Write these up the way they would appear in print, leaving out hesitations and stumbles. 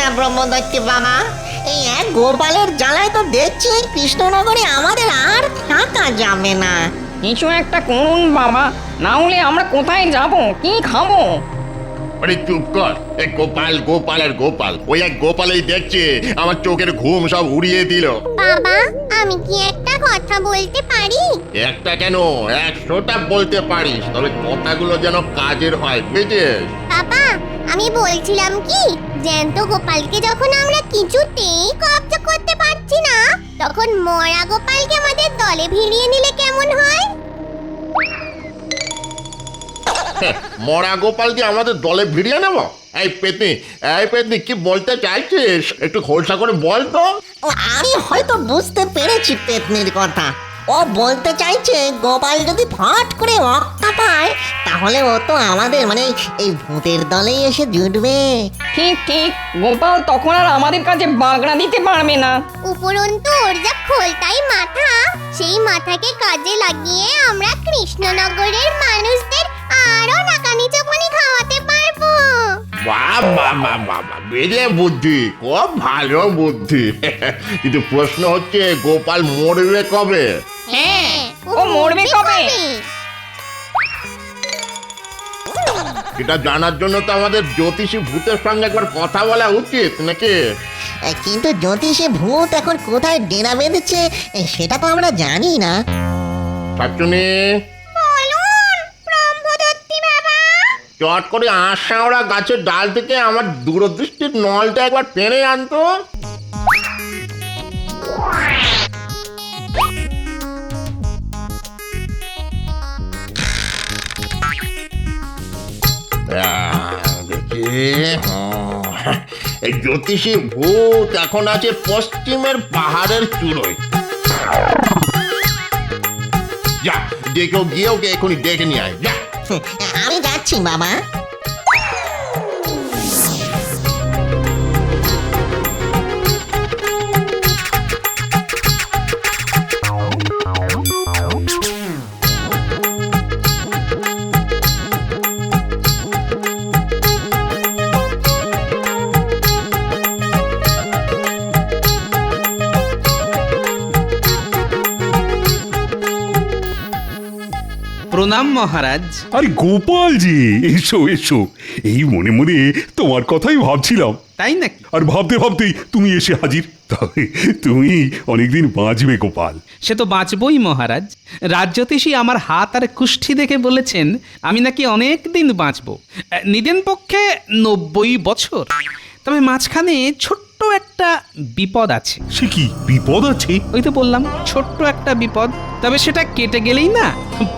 না ব্রহ্মদত্ত বাবা, এই এক গোপালের জ্বালায় তো দেখছি কৃষ্ণনগরে আমাদের আর থাকা যাবে না। কিছু একটা করুন বাবা, না হলে আমরা কোথায় যাব, কি খাবো? আরে চুপ কর। এই গোপাল গোপাল আর গোপাল, ওই এক গোপালেই দেখছে আমার চোখের ঘুম সব উড়িয়ে দিল। বাবা, আমি কি একটা কথা বলতে পারি? একটা কেন, 100টা বলতে পারিস, তবে কথাগুলো যেন কাজের হয়, বুঝেছিস? বাবা, আমি বলছিলাম কি, জ্যান্ত গোপালকে যখন আমরা কিছুতেই কবজা করতে পারছি না, তখন মরা গোপালকে আমাদের দলে ভিড়িয়ে নিলে কেমন হয়? মরা গোপালকে আমাদের দলে ভিড়িয়ে নেব? এই পেতনি কি বলতে চাইছিস? একটু খোলসা করে বল তো। ও, আমি হয়তো বুঝতে পেরেছি পেতনির কথা। ও বলতে চাইছে গোপাল যদি ফট করে অক্কা পায়, তাহলে ও তো আমাদের মানে এই ভূতের দলেই এসে জুটবে। ঠিক ঠিক, গোপাল তখন আর আমাদের কাছে বাগড়া দিতে পারবে না। উপরন্তু ওর যা খোলতাই মাথা, সেই মাথাকে কাজে লাগিয়ে আমরা কৃষ্ণনগরের মানুষদের আরো নাকানি চোপানি খাওয়াতে পারবো। বাহ বাহ বাহ বাহ বাহ, বেড়ে বুদ্ধি, খুব ভালো বুদ্ধি। কিন্তু প্রশ্ন হচ্ছে গোপাল মরবে কবে? হ্যাঁ, ও মরবে কবে? এটা জানার জন্য তো আমাদের জ্যোতিষী ভূতের সঙ্গে একবার কথা বলা উচিত নাকি? কিন্তু জ্যোতিষে ভূত এখন কোথায় ডেরা বেঁধেছে সেটা তো আমরা জানি না। শাকচুনি, বলুন ব্রহ্মদত্তি বাবা। চট করে আশাওড়া গাছের ডাল থেকে আমার দূরদৃষ্টির নলটা একবার টেনে আনতো। দেখি, এই জ্যোতিষী ভূত এখন আছে পশ্চিমের পাহাড়ের চূড়োয়। যা, ডেকেও গিয়ে ওকে এখনই ডেকে নিয়ে আয়, যা। আমি যাচ্ছি বাবা। প্রণাম মহারাজ। আরে গোপালজি, এসো এসো, এই মনে মনে তোমার কথাই ভাবছিলাম। তাই নাকি? আর ভাবতে ভাবতেই তুমি এসে হাজির। তবে তুমি অনেকদিন বাঁচবে গোপাল। সে তো বাঁচবই মহারাজ। রাজ্যতীশী আমার হাত আর কুষ্ঠি দেখে বলেছেন আমি নাকি অনেক দিন বাঁচব, নিদেন পক্ষে 90 বছর। তবে মাঝখানে ছোট্ট একটা বিপদ আছে। সে কি বিপদ আছে? ওই তো বললাম, ছোট্ট একটা বিপদ। তবে সেটা কেটে গেলেই না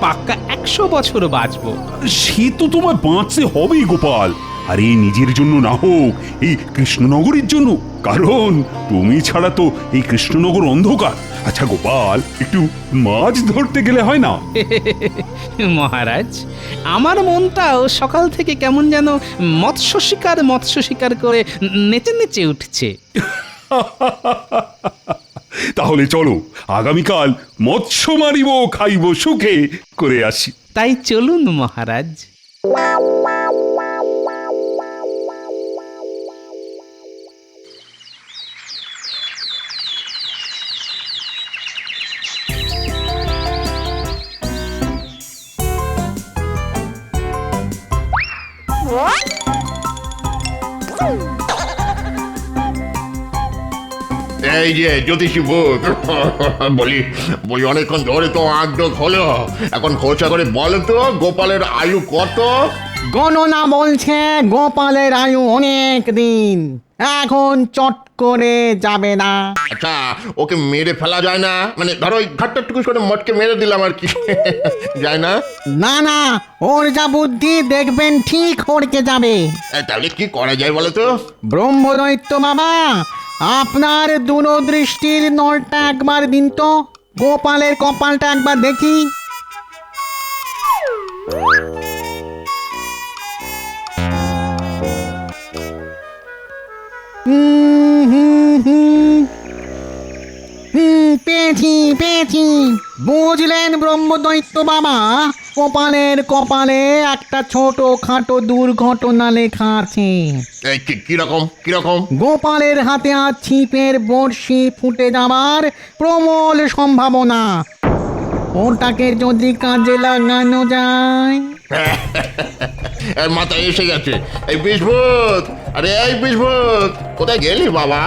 পাক্কা 100 বছর বাঁচবো। সে তো তোমার বাঁচতে হবেই গোপাল। আরে নিজের জন্য না হোক, এই কৃষ্ণনগরের জন্য, কারণ তুমি ছাড়া তো এই কৃষ্ণনগর অন্ধকার। আচ্ছা গোপাল, একটু মাছ ধরতে গেলে হয় না? মহারাজ, আমার মনটাও সকাল থেকে কেমন যেন মৎস্য শিকার করে নেচে নেচে উঠছে। তাহলে চলো আগামীকাল মৎস্য মারিব, খাইব সুখে করে আসি। তাই চলুন মহারাজ। এই যে জ্যোতিষী ভূত, বলি অনেকক্ষণ ধরে তো আগ্রহ হলো, এখন খোঁচা করে বলো তো গোপালের আয়ু কত? গণনা বলছে গোপালের আয়ু অনেক দিন, এখন চট করে যাবে না। আচ্ছা, ওকে মেরে ফেলা যায় না? মানে ধরো ওই ঘাটটা টুকুস করে মটকে মেরে দিলাম আর কি, যায় না? না না, ওর যা বুদ্ধি দেখবেন ঠিক হড়কে যাবে। তাহলে কি করা যায় বলো তো? ব্রহ্মদৈত্য বাবা, আপনার দূরদৃষ্টির নলটা একবার দিন তো, গোপালের কপালটা একবার দেখি। পেয়েছি পেয়েছি। বুঝলেন ব্রহ্মদৈত্য বাবা, গোপালের কপালে একটা ছোট খাটো দুর্ঘটনা লেখা আছে। এই কিরকম কিরকম? গোপালের হাতে আজ ছিপের বড়শি ফুটে যাওয়ার প্রবল সম্ভাবনা। ওটাকে যদি কাজে লাগানো যায়। এর মাথায় এসে গেছে। এই বিস্ফোত, আরে এই বিস্ফোত, কোথায় গেলি বাবা?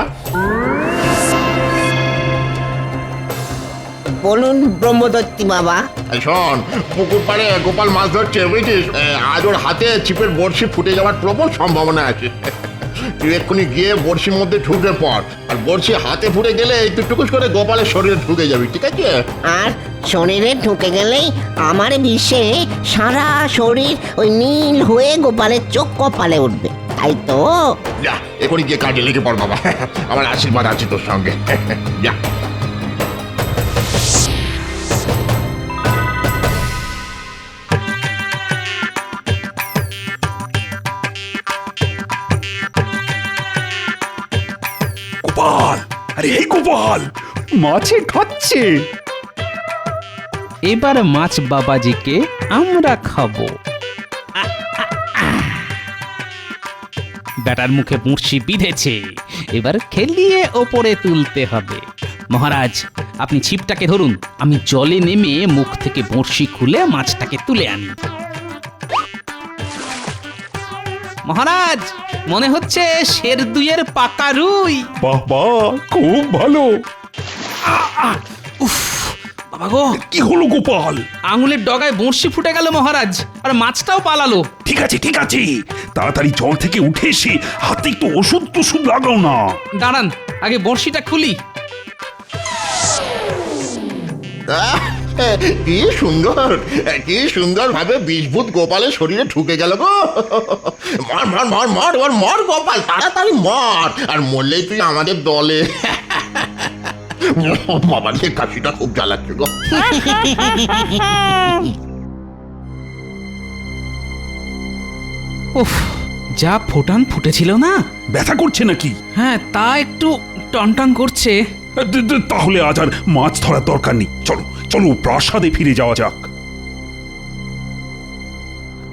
বলুন ব্রহ্মদত্তি বাবা। এই শোন, পুকুর পাড়ে গোপাল মাছ ধরছে বুঝছিস, আজ ওর হাতে ছিপের বড়শি ফুটে যাওয়ার প্রবল সম্ভাবনা আছে। তুই এক্ষুনি গিয়ে বড়শির মধ্যে ঢুকে পড়, আর বড়শি হাতে ফুটে গেলে তুই টুকুস করে গোপালের শরীরে ঢুকে যাবি, ঠিক আছে? আর শরীরে ঢুকে গেলেই আমার বিশ্বে সারা শরীর ওই নীল হয়ে গোপালের চোখ কপালে উঠবে, তাই তো? যা এক্ষুনি গিয়ে কাজে লেগে পড় বাবা, আমার আশীর্বাদ আছে তোর সঙ্গে। যা। গোপাল, আরে এই গোপাল, মাছে খাচ্ছে। এবার মাছ বাবাজিকে আমরা খাবো। বেটার মুখে বড়শি বিঁধেছে, এবার খেলিয়ে ওপরে তুলতে হবে। মহারাজ, আপনি ছিপটাকে ধরুন, আমি জলে নেমে মুখ থেকে বড়শি খুলে মাছটাকে তুলে আনি। মহারাজ, মনে হচ্ছে শের দুইয়ের পাকা রুই। বাহ বাহ, খুব ভালো। বাবা গো, কি হলো গোপাল? আঙুলের ডগায় বড়শি ফুটে গেল মহারাজ, আর মাছটাও পালালো। ঠিক আছে ঠিক আছে, তাড়াতাড়ি জল থেকে উঠে এসে হাতে একটু ওষুধ টষুধ লাগাও না। দাঁড়ান, আগে বড়শিটা খুলি। কি সুন্দর, কি সুন্দর ভাবে বিষভূত গোপালের শরীরে ঢুকে গেল গো। মার মার মার মার, ওর মর গোপাল, তাড়াতাড়ি মর, আর মরলেই তুই আমাদের দলে। বাবা রে, কাশিটা খুব জ্বালাচ্ছে গো। উফ, যা ফোটান ফুটেছিল না। ব্যথা করছে নাকি? হ্যাঁ, তা একটু টনটন করছে। তাহলে আজ আর মাছ ধরার দরকার নেই, চলো চলো প্রাসাদে ফিরে যাওয়া যাক।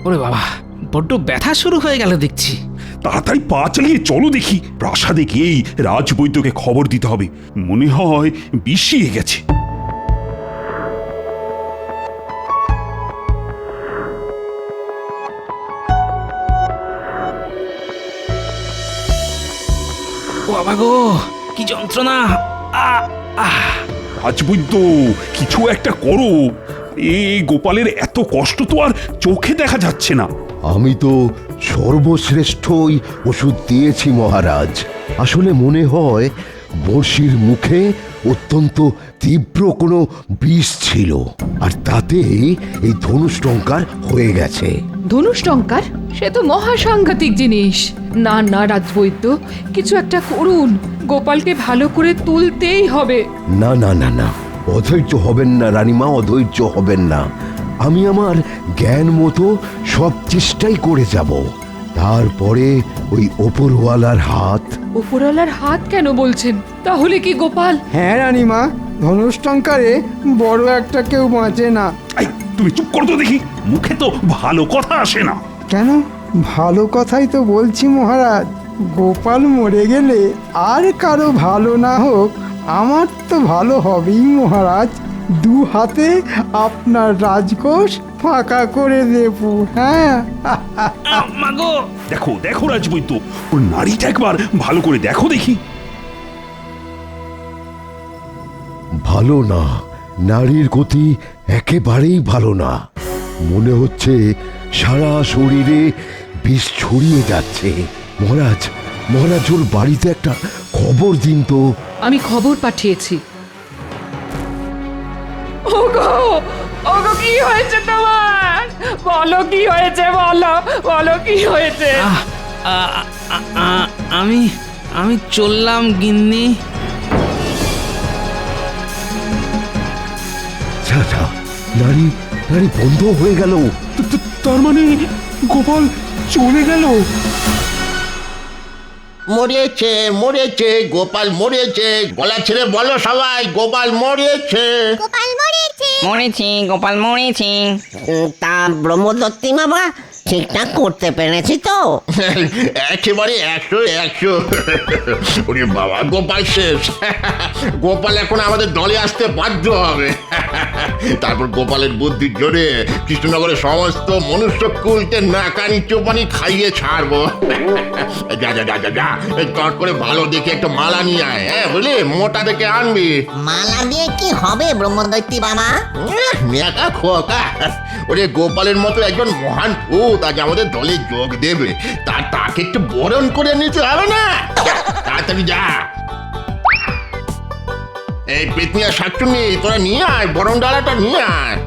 ওরে বাবা, বড্ড ব্যথা শুরু হয়ে গেল দেখছি। তাড়াতাড়ি পা চালিয়ে চলো দেখি, প্রাসাদে গিয়েই রাজবৈদ্যকে খবর দিতে হবে, মনে হয় বিষিয়ে গেছে। ও বাবা গো, কি যন্ত্রণা! রাজবৈদ্য, কিছু একটা করো। এই গোপালের এত কষ্ট তো আর চোখে দেখা যাচ্ছে না। আমি তো সর্বশ্রেষ্ঠই ওষুধ দিয়েছি মহারাজ। আসলে মনে হয় বড়শির মুখে অত্যন্ত তীব্র কোনো বিষ ছিল, আর তাতে এই ধনুষ্টঙ্কার হয়ে গেছে। ধনুষ্টঙ্কার? সে তো মহা সাংঘাতিক জিনিস। না না রাজবৈদ্য, কিছু একটা করুন, গোপালকে ভালো করে তুলতেই হবে। না না না না, অধৈর্য হবেন না রানীমা, অধৈর্য হবেন না। আমি আমার জ্ঞান মতো সব চেষ্টাই করে যাব। তারপরে ওই ওপরওয়ালার হাত। উপরওয়ালার হাত কেন বলছেন? তাহলে কি গোপাল? হ্যাঁ রানীমা, ধনুষ্টঙ্কারে বড় একটা কেউ বাঁচে না। এই, তুমি চুপ করো তো দেখি, মুখে তো ভালো কথা আসে না। কেন? ভালো কথাই তো বলছি মহারাজ। গোপাল মরে গেলে আর কারো ভালো না হোক, আমার তো ভালো হবেই মহারাজ। দু হাতে আপনার রাজকোষ ফাঁকা করে দেব। হ্যাঁ, মাগো, দেখো দেখো রাজবৈদ্য, ওর নাড়িটা একবার ভালো করে দেখো দেখি। ভালো না, নারীর গতি একেবারেই ভালো না। মনে হচ্ছে সারা শরীরে বিষ ছড়িয়ে যাচ্ছে। মহারাজ, মহারাজ, ওর বাড়িতে একটা খবর দিন তো। আমি খবর পাঠিয়েছি। ওগো, ওগো, কি হয়েছে তোমার? বলো কি হয়েছে, বলো বলো কি হয়েছে? আমি চললাম গিন্নি। আচ্ছা, নারী নারী বন্ধ হয়ে গেল। তার মানে গোপাল চলে গেল? মরেছে মরেছে গোপাল মরেছে, গলা ছেড়ে বলো সবাই, গোপাল মরেছে। গোপাল মরেছে। মরেছি, গোপাল মরেছি। তা ব্রহ্মদত্তি বাবা ঠিকঠাক করতে পেরেছি তো? একেবারে 100 ওরে বাবা, গোপাল শেষ। গোপাল এখন আমাদের দলে আসতে বাধ্য হবে। তারপর গোপালের বুদ্ধির জোরে কৃষ্ণনগরের সমস্ত মনুষ্যকুলকে নাকানি চোপানি খাইয়ে ছাড়বো। যা যা যা যা যা, চট করে ভালো দেখে একটা মালা নিয়ে আয়, হ্যাঁ বুঝলি, মোটা দেখে আনবি। মালা দিয়ে কি হবে ব্রহ্মদত্তি বাবা? মেকা খোকা, ওরে গোপালের মতো একজন মহান ভূত আজ আমাদের দলে যোগ দেবে, তাকে একটু বরণ করে নিতে হবে না? তাড়াতাড়ি যা। এই পেতনিয়া শাকচুন্নি, তোরা নিয়ে আয়, বরণ ডালাটা নিয়ে আয়।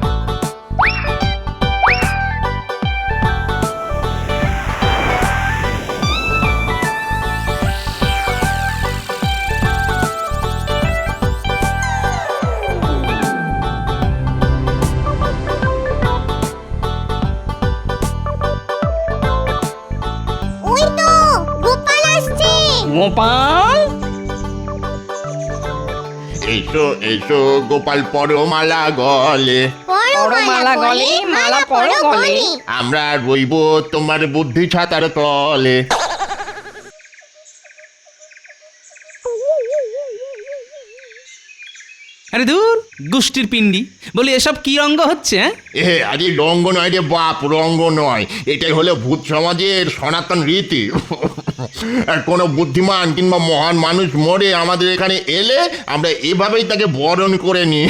ওই তো গোপাল আসছে। গোপাল, এসো এসো গোপাল, পরো মালা গলে, পরো মালা গলে, মালা পরো গলে। আমরা রইব তোমার বুদ্ধি ছাতার তলে। আরে দূর গোষ্ঠীর পিণ্ডি, বলি এসব কি রঙ্গ হচ্ছে? আরে রঙ্গ নয় রে বাপ, রঙ্গ নয়, এটাই হলো ভূত সমাজের সনাতন রীতি। আর কোনো বুদ্ধিমান কিংবা মহান মানুষ মরে আমাদের এখানে এলে আমরা এভাবেই তাকে বরণ করে নিই।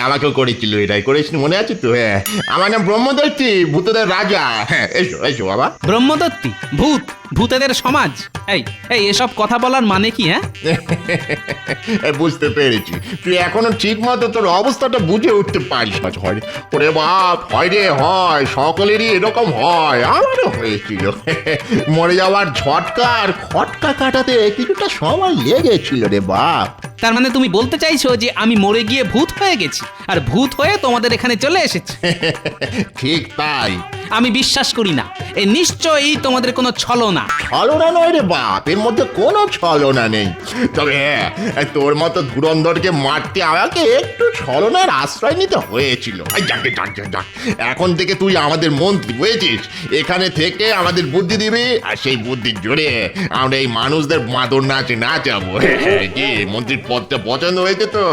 আমাকেও করেছিল, এটাই করেছিল, মনে আছে তো? হ্যাঁ, আমার নাম ব্রহ্মদত্তি, ভূতদের রাজা। হ্যাঁ, এসো এসো বাবা। ব্রহ্মদত্তি, ভূত, ভূতেদের সমাজ, এই এই এসব কথা বলার মানে কি? হ্যাঁ, বুঝতে পেরেছি, তুই এখনো ঠিক মতো তোর অবস্থাটা বুঝে উঠতে পারিস না। হয় ওরে বাপ, হয় রে হয়, সকলেরই এরকম হয়, আমারও হয়েছিল। মরে যাওয়ার ঝটকা আর খটকা কাটাতে কিছুটা সময় লেগেছিল রে বাপ। তার মানে তুমি বলতে চাইছো যে আমি মরে গিয়ে ভূত হয়ে গেছি, আর ভূত হয়ে তোমাদের এখানে চলে এসেছি? ঠিক তাই। আমি বিশ্বাস করি না, এ নিশ্চয়ই তোমাদের কোনো ছলনা। ছলনা নয় রে বাপ, এর মধ্যে কোনো ছলনা নেই। তবে হ্যাঁ, তোর মতো ধুরন্ধরকে মারতে আমাকে একটু ছলনার আশ্রয় নিতে হয়েছিল। যাকে যাক যাক যাক, এখন থেকে তুই আমাদের মন্ত্রী, বুঝেছিস? এখানে থেকে আমাদের বুদ্ধি দিবি, আর সেই বুদ্ধির জোরে আমরা এই মানুষদের মাদর নাচে নাচাবো। কি মন্ত্রীর পদটা পছন্দ হয়েছে তো?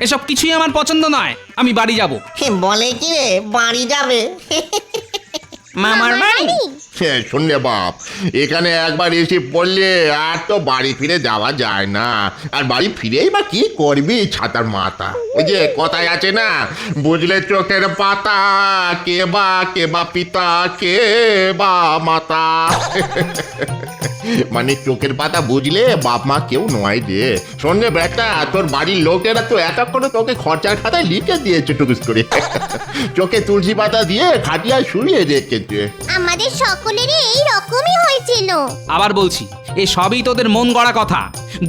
এসব কিছুই আমার পছন্দ নয়, আমি বাড়ি যাব। বলে কি রে বাড়ি যাবে? মামার বাড়ি। শোন রে বাপ, এখানে একবার এসে পড়লে আর তো বাড়ি ফিরে যাওয়া যায় না। আর বাড়ি ফিরেই বা কি করবি, ছাতার মাথা। ওই যে কথায় আছে না, বুঝলে চোখের পাতা, কে বা পিতা, কে বা মাতা। মানে চোখের পাতা বুঝলে বাপ মা কেউ নয় রে। শোন রে বেটা, তোর বাড়ির লোকেরা তো এক এক করে তোকে খরচার খাতায় লিখে দিয়েছে টুকুস করে। চোখে তুলসী পাতা দিয়ে খাটিয়ায় শুয়ে রেখেছে। আমাদের সকলেরই এই রকমই হয়েছিল। আবার বলছি, এ সবই তোদের মন গড়া কথা।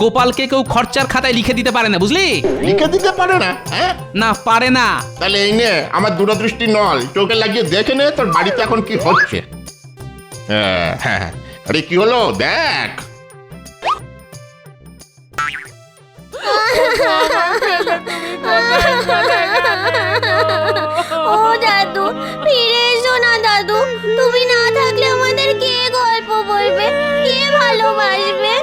গোপালকে কেউ খরচার খাতায় লিখে দিতে পারে না, বুঝলি? লিখে দিতে পারে না? হ্যাঁ, না, পারে না। তাহলে এই নে আমার দূরদৃষ্টি নল, চোখে লাগিয়ে দেখে নে তোর বাড়িতে এখন কি হচ্ছে। হ্যাঁ হ্যাঁ, আরে কি হলো দেখ। ও দাদু, ফিরে এসো না দাদু। তুমি না থাকলে আমাদের কে গল্প বলবে, কে ভালোবাসবে?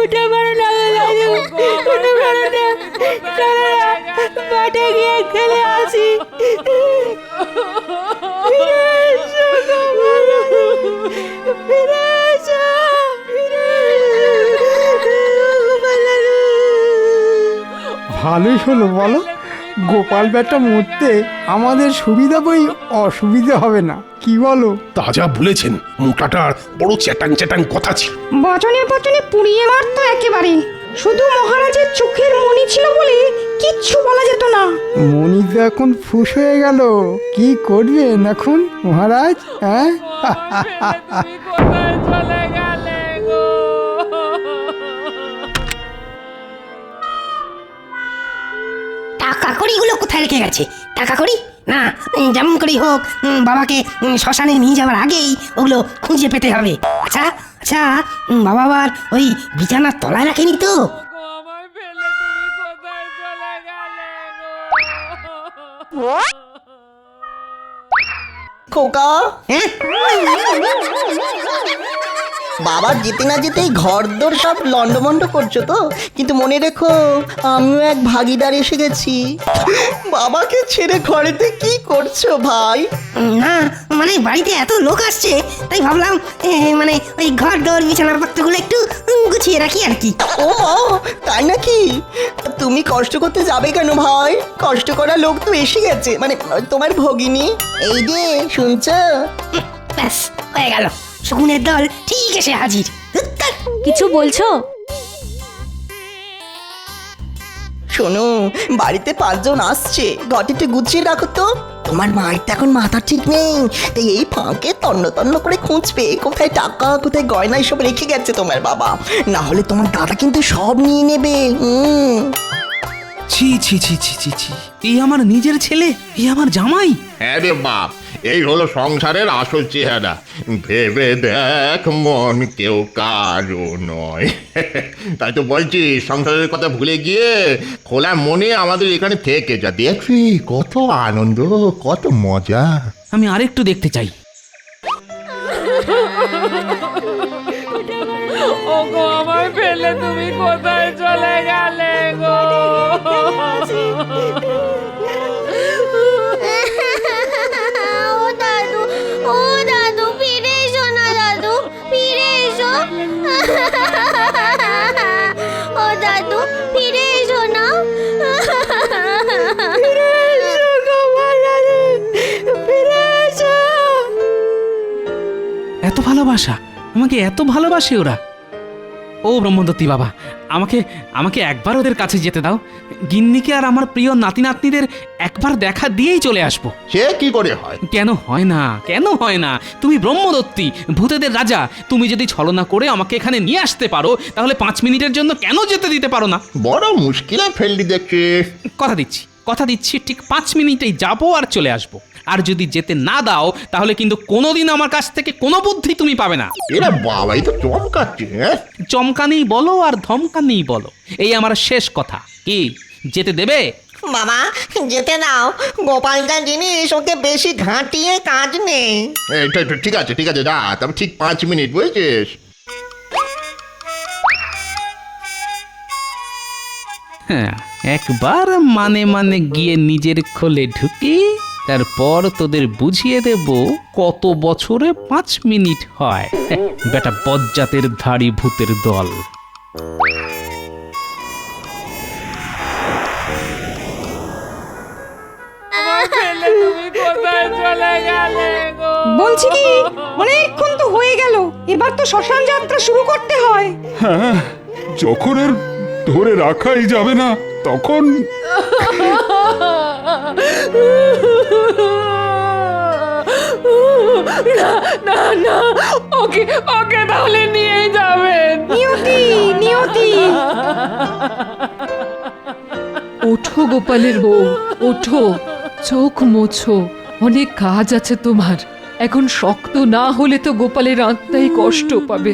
উঠে পড়ো না দাদু, উঠে পড়ো না, চলো না, মাঠে গিয়ে খেলে আসি। ফিরে এসো গোপাল, ফিরে এসো, ফিরে এসো গোপাল দাদু। ভালোই হলো বলো, গোপাল বেটা মরতে আমাদের সুবিধা বই অসুবিধা হবে না, কি বলো? তাজা বলেছেন, মোটাটার বড় চ্যাটাং চ্যাটাং কথা ছিল। বচনে বচনে পুড়িয়ে মারতো একেবারে। শুধু মহারাজের চোখের মণি ছিল বলে কিচ্ছু বলা যেত না। মণি তো এখন ফুস হয়ে গেল, কি করবেন এখন মহারাজ? হ্যাঁ, টাকা কড়িগুলো কোথায় রেখে গেছে? টাকা কড়ি, না, যেমন করেই হোক বাবাকে শ্মশানে নিয়ে যাওয়ার আগেই ওগুলো খুঁজে পেতে হবে। আচ্ছা আচ্ছা, বাবা আবার ওই বিছানার তলায় রাখেনি তো? খোকা, হ্যাঁ, বাবা যেতে না যেতেই ঘরদোর সব লন্ডমন্ড করছো তো, কিন্তু মনে রেখো আমিও এক ভাগিদার এসে গেছি। বাবাকে ছেড়ে ঘরেতে কি করছো ভাই? না মানে বাড়িতে এত লোক আসছে তাই ভাবলাম মানে ওই ঘর দোর বিছানার পত্রগুলো একটু গুছিয়ে রাখি আর কি। ও তাই নাকি? তুমি কষ্ট করতে যাবে কেন ভাই? কষ্ট করা লোক তো এসে গেছে, মানে তোমার ভগিনী। এই যে শুনছো? ব্যাস হয়ে গেল, শকুনের দল ঠিক এসে হাজির। কিছু বলছো? শোনো, বাড়িতে 5 জন আসছে, ঘটিতে গুছিয়ে রাখো তো। তোমার মায়ের তো এখন মাথা ঠিক নেই, তাই এই ফাঁকে তন্ন তন্ন করে খুঁজবে কোথায় টাকা কোথায় গয়না সব রেখে গেছে তোমার বাবা, না হলে তোমার দাদা কিন্তু সব নিয়ে নেবে। ছি ছি ছি ছি ছি ছি, এই আমার নিজের ছেলে, এই আমার জামাই। হ্যাঁ রে বাপ, এই হলো সংসারের আসল চেহারা। ভেবে দেখ মন কেউ কারো নয়। তাই তো বলছি, সংসারের কথা ভুলে গিয়ে খোলা মনে আমাদের এখানে থেকে যা, দেখবি কত আনন্দ, কত মজা। আমি আরেকটু দেখতে চাই। ওগো আমায় ফেলে তুমি কোথায় চলে গেলে গো? ও দাদু ফিরে এসো না, দাদু ফিরে এসো। ও দাদু ফিরে এসো না। ফিরে এসো গো বাজারে, ফিরে এসো। এত ভালোবাসা, আমাকে এত ভালোবাসে ওরা। ও ব্রহ্মদত্তি বাবা, আমাকে আমাকে একবার ওদের কাছে যেতে দাও। গিন্নিকে আর আমার প্রিয় নাতি নাতনিদের একবার দেখা দিয়েই চলে আসবো। সে কি করে হয়? কেন হয় না, কেন হয় না? তুমি ব্রহ্মদত্তি, ভূতেদের রাজা, তুমি যদি ছলনা করে আমাকে এখানে নিয়ে আসতে পারো, তাহলে 5 মিনিটের জন্য কেন যেতে দিতে পারো না? বড় মুশকিলে ফেললি দেখছি। কথা দিচ্ছি ঠিক 5 মিনিটেই যাবো আর চলে আসবো। আর যদি যেতে না দাও তাহলে কিন্তু কোনোদিন আমার কাছ থেকে কোনো বুদ্ধি তুমি পাবে না। এরা বাবাই তো চমকাচ্ছে। চমকানেই বলো আর ধমকানেই বলো, এই আমার শেষ কথা। কি যেতে দেবে? বাবা যেতে দাও, গোপালদার জিনিস, ওকে বেশি ঘাঁটিয়ে কাজ নেই। ঠিক আছে ঠিক আছে, যা, তবে ঠিক 5 মিনিট, বুঝেছিস? হ্যাঁ, একবার মানে মানে গিয়ে নিজের খোলে ঢুকি, তারপর তোদের বুঝিয়ে দেব কত বছরে 5 মিনিট হয়। বেটা বজ্জাতের ধাড়ি ভূতের দল। বলছি কি, অনেকক্ষণ তো হয়ে গেল, এবার তো শ্মশান যাত্রা শুরু করতে হয়। হ্যাঁ, যখন আর ধরে রাখাই যাবে না তখন না না, ওকে ওকে তাহলে নিয়ে যাবেন। নিয়তি নিয়তি, ওঠো গোপালের বউ, ওঠো, চোখ মোছো, অনেক কাজ আছে তোমার। এখন শক্ত না হলে তো গোপালের আত্মাই কষ্ট পাবে।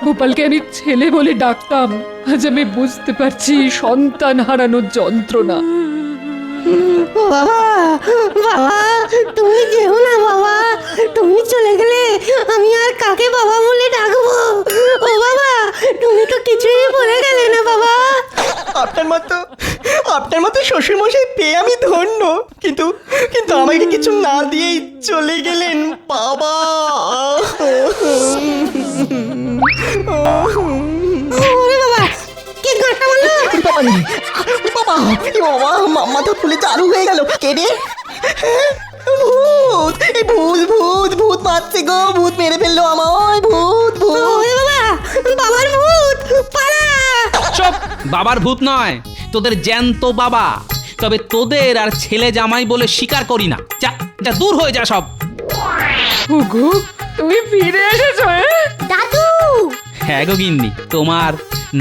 গোপালকে আমি ছেলে বলে ডাকতাম, আজ আমি বুঝতে পারছি সন্তান হারানোর যন্ত্রণা। বাবা বাবা, তুমি যেও না বাবা, তুমি চলে গেলে আমি আর কাকে বাবা বলে ডাকবো? ও বাবা, তুমি তো কিছুই বলে গেলে না বাবা। আপনার মতো শ্বশুরমশাই পেয়ে আমি ধন্য, কিন্তু কিন্তু আমাকে কিছু না দিয়েই চলে গেলেন বাবা। ওরে বাবা, কে গাঁটটা মারলো? বাবা বাবা, মাথা ফুলে চালু হয়ে গেল। কে রে? ভূত, এই ভূত ভূত ভূত মারছে গো, ভূত মেরে ফেললো আমায়, ভূত ভূত। ওরে বাবা, বাবার ভূত, পালা। চুপ, বাবার ভূত নয়, তোদের জ্যান্ত বাবা। তবে তোদের আর ছেলে জামাই বলে স্বীকার করি না। যা যা, দূর হয়ে যা সব। ওগো তুমি ফিরে এসেছো? দাদু, হ্যাঁ গো গিন্নি, তোমার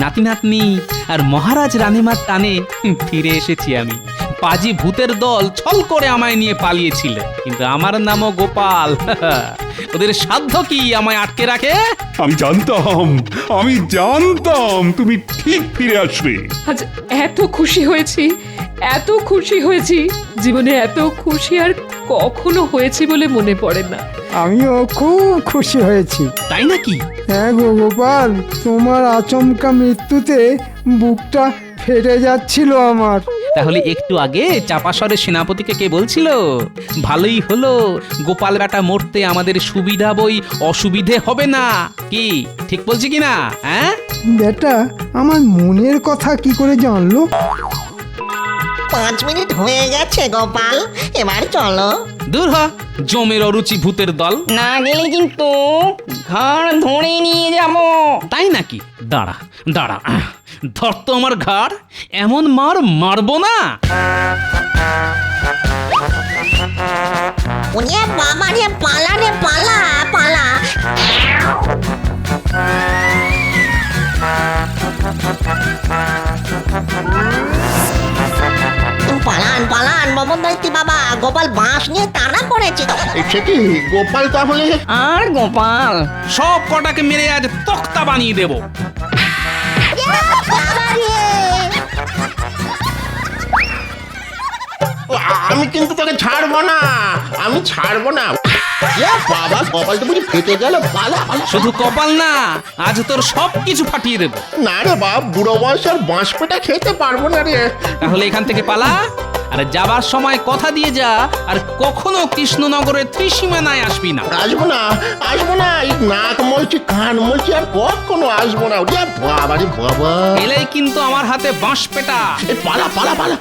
নাতি নাতনি আর মহারাজ রানীমার টানে ফিরে এসেছি আমি। পাজি ভূতের দল ছল করে আমায় নিয়ে পালিয়েছিল, কিন্তু আমার নামও গোপাল। ওদের সাধ্য কি আমায় আটকে রাখে? আমি জানতাম তুমি ঠিক ফিরে আসবে। আজ এত খুশি হয়েছি, এত খুশি হয়েছি, জীবনে এত খুশি আর কখনো হয়েছি বলে মনে পড়ে না। আমিও খুব খুশি হয়েছি। তাই নাকি? হ্যাঁ গো গোপাল, তোমার আচমকা মৃত্যুতে বুকটা ফেটে যাচ্ছিল আমার। তাহলে একটু আগে চাপাসরের সেনাপতিকে কে বলছিল ভালোই হলো গোপাল বেটা মরতে আমাদের সুবিধা বই অসুবিধে হবে না? কি ঠিক বলছি কি না? হ্যাঁ বেটা আমার মনের কথা কি করে জানলো? 5 মিনিট হয়ে গেছে গোপাল, এবার চলো। দূর হ জমের অরুচি ভূতের দল। না গেলে কিন্তু ঘাড় ধরে নিয়ে যাব। তাই নাকি? দাঁড়া দাঁড়া, ধর তো আমার ঘাড়, এমন মার মারবো না। ওরে বাবা রে, পালা রে পালা পালা। পালান পালান বাবনদৈত্যি বাবা, গোপাল বাঁশ নিয়ে তাড়া করেছে। সে কি গোপাল তাহলে? আর গোপাল সব কটাকে মেরে আজ তক্তা বানিয়ে দেব। বাবা রে! আমি কিন্তু তোকে ছাড়বো না, আমি ছাড়বো না। এ বাবা, কপাল তো বুঝি ফেটে গেল। পালা পালা। শুধু কপাল না, আজ তোর সব কিছু ফাটিয়ে দেব। না রে বাপ, বুড়ো বয়স আর বাঁশ পেটা খেতে পারবো না রে। তাহলে এখান থেকে পালা, আর যাবার সময় কথা দিয়ে যা আর কখনো কৃষ্ণনগরের ত্রিসীমানায় আসবি না। আসবো না, আসবো না, এই নাক মলছি কান মলছি আর কখনো আসবো না। ওরে বাবা রে বাবা, এলেই কিন্তু আমার হাতে বাঁশ পেটা। পালা পালা পালা।